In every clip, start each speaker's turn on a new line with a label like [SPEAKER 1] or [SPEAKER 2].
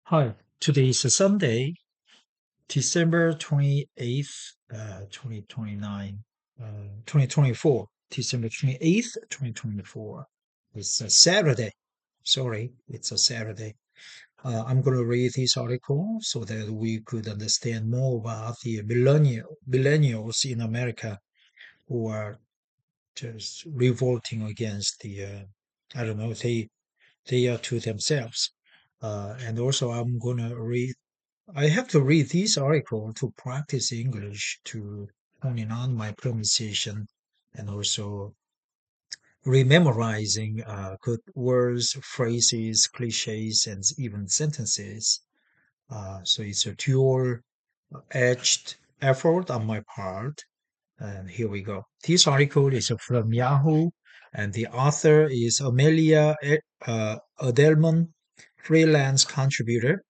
[SPEAKER 1] Hi, today is a Sunday, December 28th, 2029, 2024, December 28th, 2024. It's a Saturday. Sorry, it's a Saturday. I'm going to read this article so that we could understand more about the millennials in America who are just revolting against I don't know, they are to themselves. And also I'm going to read I have to read this article to practice English to honing on my pronunciation and also rememorizing good words, phrases, cliches, and even sentences. So it's a dual-edged effort on my part. And here we go. This article is from Yahoo, and the author is Amelia Adelman, freelance contributor.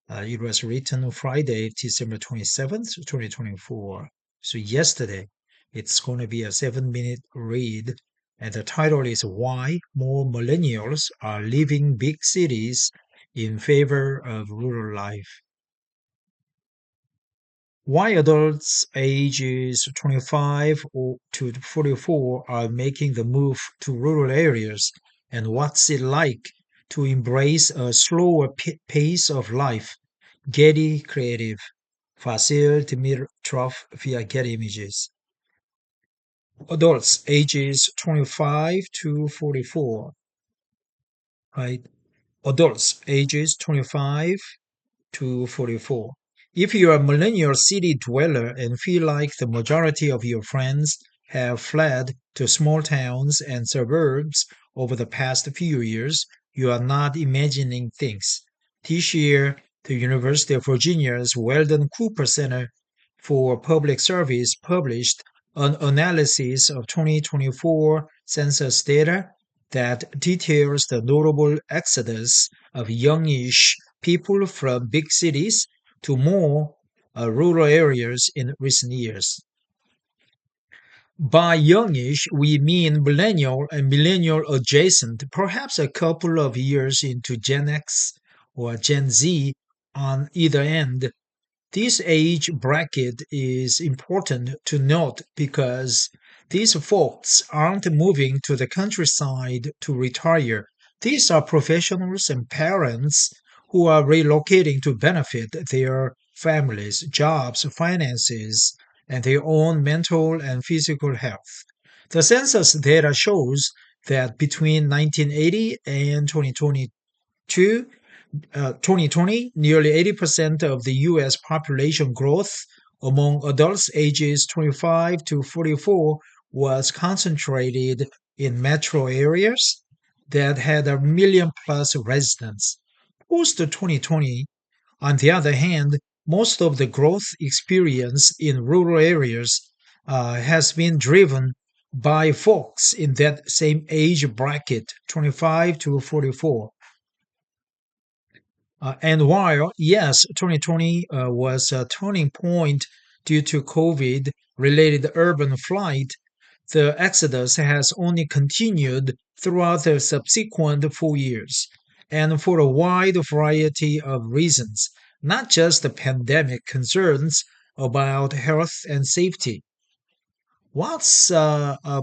[SPEAKER 1] It was written on Friday, December 27th, 2024. So yesterday, it's going to be a 7-minute read. And the title is Why More Millennials Are Leaving Big Cities in Favor of Rural Life. Why adults ages 25 to 44 are making the move to rural areas, and what's it like to embrace a slower pace of life. Getty Creative. Vasil Dimitrov via Getty Images. Adults ages 25 to 44, right? Adults ages 25 to 44. If you're a millennial city dweller and feel like the majority of your friends have fled to small towns and suburbs over the past few years, you are not imagining things. This year, the University of Virginia's Weldon Cooper Center for Public Service published an analysis of 2024 census data that details the notable exodus of youngish people from big cities to more rural areas in recent years. By youngish, we mean millennial and millennial adjacent, perhaps a couple of years into Gen X or Gen Z on either end. This age bracket is important to note because these folks aren't moving to the countryside to retire. These are professionals and parents who are relocating to benefit their families, jobs, finances, and their own mental and physical health. The census data shows that between 1980 and 2020, nearly 80% of the U.S. population growth among adults ages 25 to 44 was concentrated in metro areas that had a million plus residents. Post 2020, on the other hand, most of the growth experience in rural areas has been driven by folks in that same age bracket, 25 to 44. And while, yes, 2020 was a turning point due to COVID related urban flight, the exodus has only continued throughout the subsequent 4 years, and for a wide variety of reasons, not just the pandemic concerns about health and safety. What's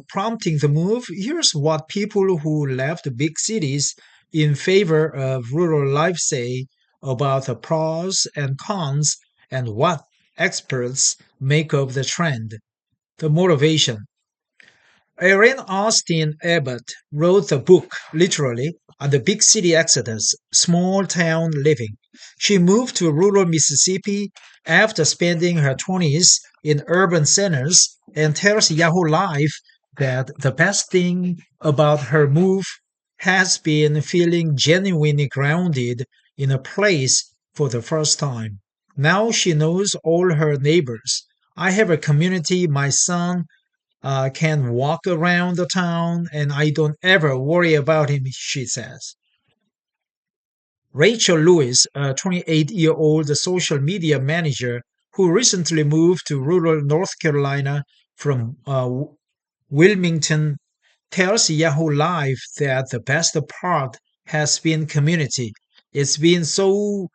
[SPEAKER 1] prompting the move? Here's what people who left big cities in favor of rural life say about the pros and cons and what experts make of the trend. The motivation. Erin Austin Abbott wrote the book, literally, on the big city exodus, small town living. She moved to rural Mississippi after spending her 20s in urban centers and tells Yahoo Live that the best thing about her move has been feeling genuinely grounded in a place for the first time. Now she knows all her neighbors. I have a community my son can walk around the town and I don't ever worry about him, she says. Rachel Lewis, a 28-year-old social media manager who recently moved to rural North Carolina from Wilmington, tells Yahoo Live that the best part has been community. It's been so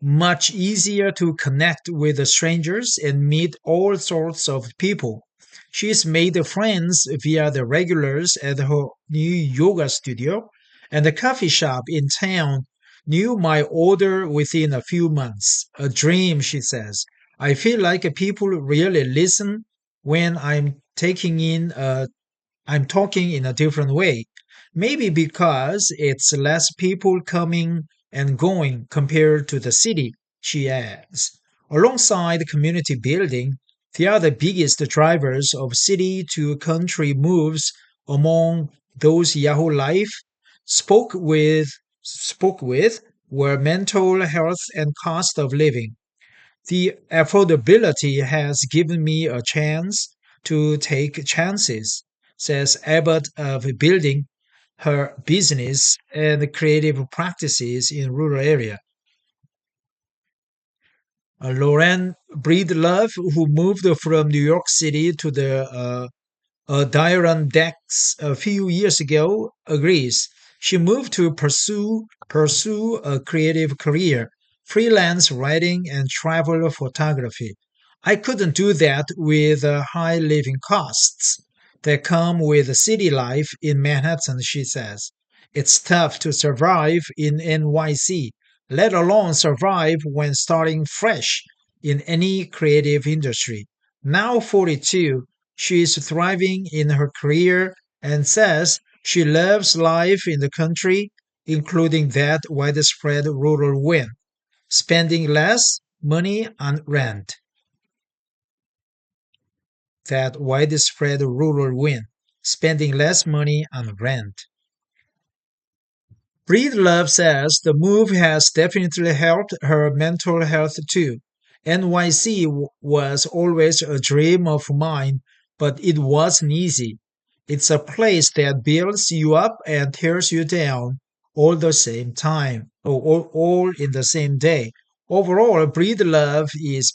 [SPEAKER 1] much easier to connect with the strangers and meet all sorts of people. She's made friends via the regulars at her new yoga studio, and the coffee shop in town knew my order within a few months. A dream, she says. I feel like people really listen when I'm talking in a different way. Maybe because it's less people coming and going compared to the city, she adds. Alongside community building, the other biggest drivers of city to country moves among those Yahoo Life spoke with spoke with were mental health and cost of living. The affordability has given me a chance to take chances, says Abbott of building her business and creative practices in rural area. Lauren Breedlove, who moved from New York City to the Adirondacks a few years ago, agrees. She moved to pursue a creative career, freelance writing and travel photography. I couldn't do that with high living costs that come with city life in Manhattan, she says. It's tough to survive in NYC, let alone survive when starting fresh in any creative industry. Now 42, she is thriving in her career and says she loves life in the country, including that widespread rural win, spending less money on rent. That widespread rural win, spending less money on rent. Breedlove says the move has definitely helped her mental health too. NYC was always a dream of mine, but it wasn't easy. It's a place that builds you up and tears you down all the same time, or all in the same day. Overall, Breedlove is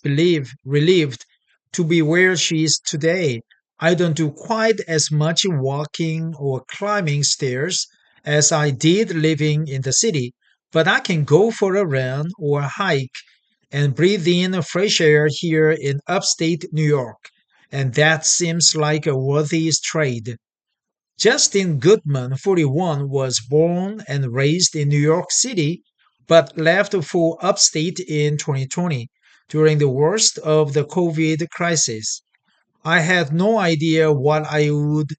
[SPEAKER 1] relieved to be where she is today. I don't do quite as much walking or climbing stairs as I did living in the city, but I can go for a run or a hike and breathe in fresh air here in upstate New York, and that seems like a worthy trade. Justin Goodman, 41, was born and raised in New York City, but left for upstate in 2020 during the worst of the COVID crisis. I had no idea what I would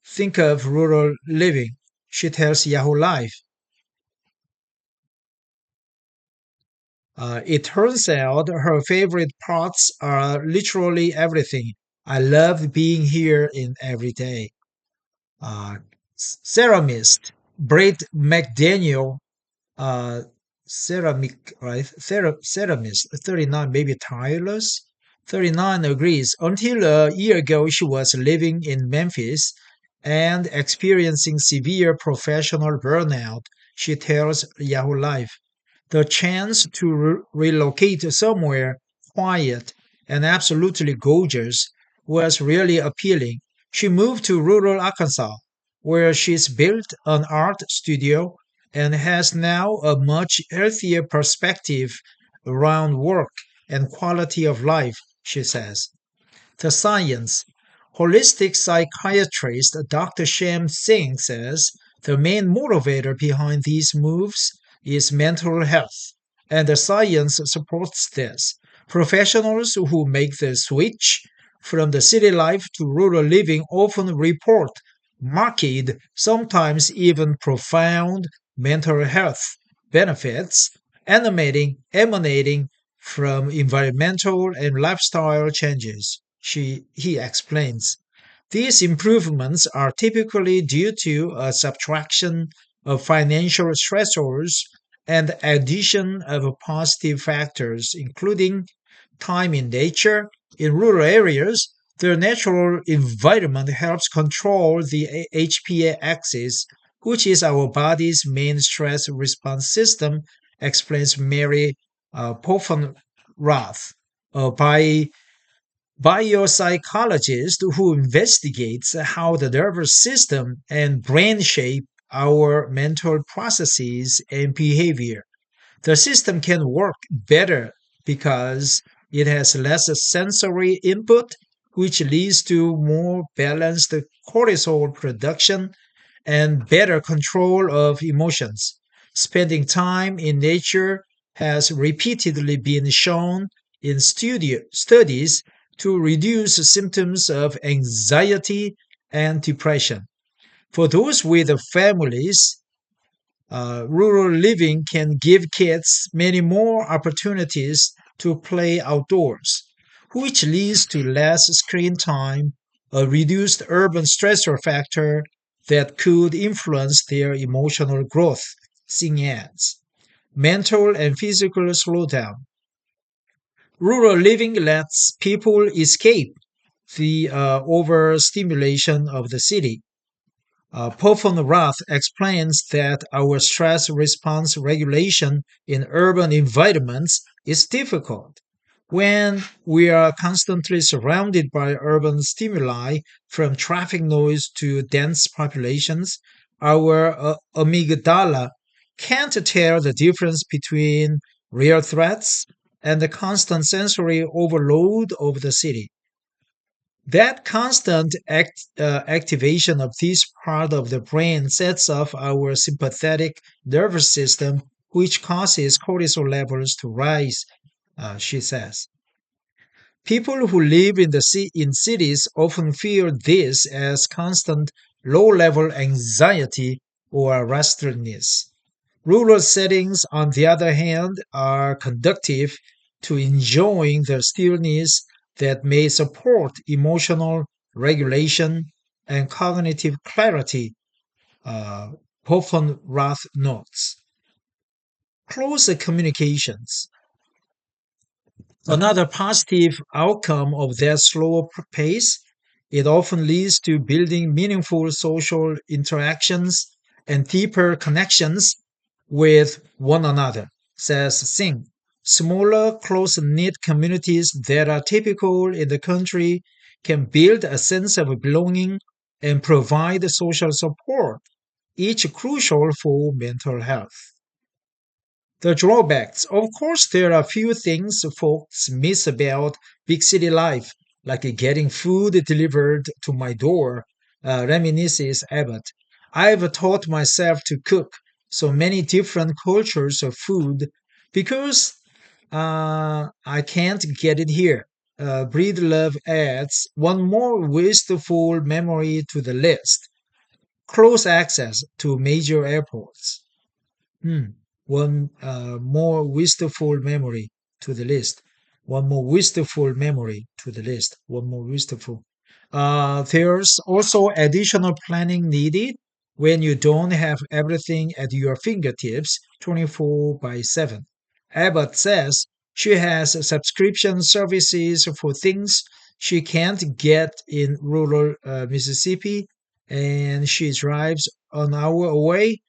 [SPEAKER 1] think of rural living, she tells Yahoo Life. It turns out her favorite parts are literally everything. I love being here in every day. Uh, Ceramist Brett McDaniel, uh, ceramic, right? Ceramist, 39, maybe tireless. 39 agrees. Until a year ago, she was living in Memphis and experiencing severe professional burnout, she tells Yahoo Life. The chance to relocate somewhere quiet and absolutely gorgeous was really appealing. She moved to rural Arkansas, where she's built an art studio and has now a much healthier perspective around work and quality of life, she says. The science. Holistic psychiatrist Dr. Shyam Singh says the main motivator behind these moves is mental health, and the science supports this. Professionals who make the switch from the city life to rural living often report marked, sometimes even profound mental health benefits emanating from environmental and lifestyle changes. He explains. These improvements are typically due to a subtraction of financial stressors and addition of positive factors, including time in nature. In rural areas, the natural environment helps control the HPA axis, which is our body's main stress response system, explains Mary Poffenrath, by biopsychologist who investigates how the nervous system and brain shape our mental processes and behavior. The system can work better because it has less sensory input, which leads to more balanced cortisol production and better control of emotions. Spending time in nature has repeatedly been shown in studies to reduce symptoms of anxiety and depression. For those with families, rural living can give kids many more opportunities to play outdoors, which leads to less screen time, a reduced urban stressor factor that could influence their emotional growth, Singh adds. Mental and physical slowdown. Rural living lets people escape the overstimulation of the city. Pofon Roth explains that our stress response regulation in urban environments is difficult. When we are constantly surrounded by urban stimuli, from traffic noise to dense populations, our amygdala can't tell the difference between real threats and the constant sensory overload of the city. That constant activation of this part of the brain sets off our sympathetic nervous system, which causes cortisol levels to rise, she says. People who live in cities often feel this as constant low level anxiety or restlessness. Rural settings, on the other hand, are conducive to enjoying the stillness that may support emotional regulation and cognitive clarity, uh, Hoffen Roth notes. Closer communications. Another positive outcome of that slower pace, it often leads to building meaningful social interactions and deeper connections with one another, says Singh. Smaller, close knit communities that are typical in the country can build a sense of belonging and provide social support, each crucial for mental health. The drawbacks. Of course, there are a few things folks miss about big city life, like getting food delivered to my door, reminisces Abbott. I've taught myself to cook so many different cultures of food because I can't get it here. Breedlove adds one more wistful memory to the list: close access to major airports. Hmm. One more wistful memory to the list. One more wistful memory to the list. One more wistful. There's also additional planning needed when you don't have everything at your fingertips 24 by 7. Abbott says she has subscription services for things she can't get in rural Mississippi, and she drives an hour away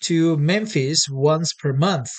[SPEAKER 1] to Memphis once per month